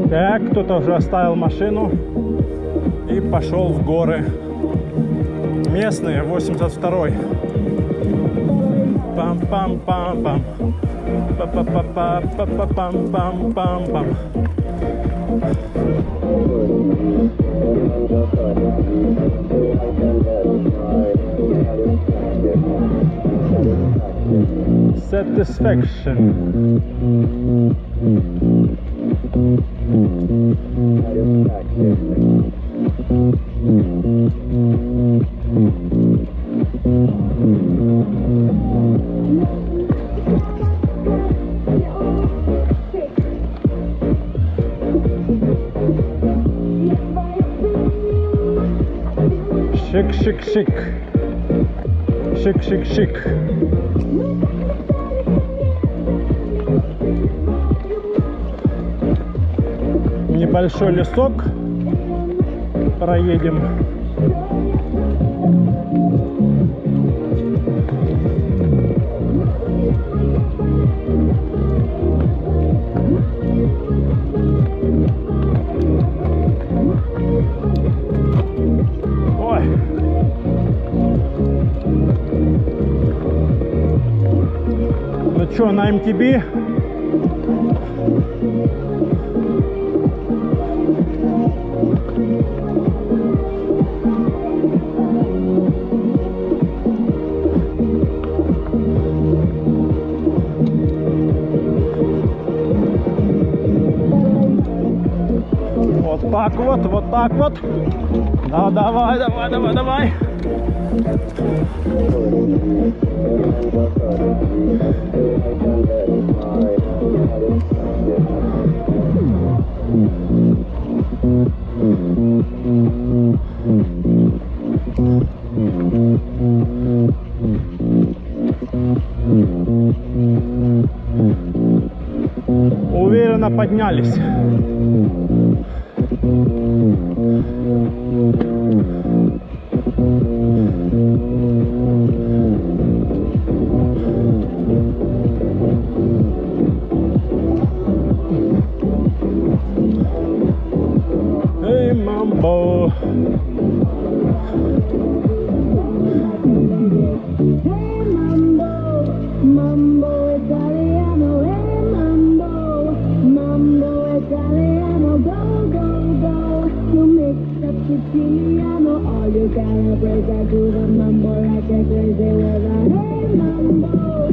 Так, кто-то уже оставил машину и пошел в горы. Местные, 82-й. Пам-пам-пам-пам. Па-па-па-па-па-пам-пам-пам-пам. Satisfaction. Шик-шик-шик. Шик-шик-шик. Небольшой лесок. Проедем. Ой. Ну что, на МТБ? Вот так вот. Да, давай. Уверенно поднялись. Эй, мамбо. You gotta break out to the mambo like a crazy weather. Hey, mambo.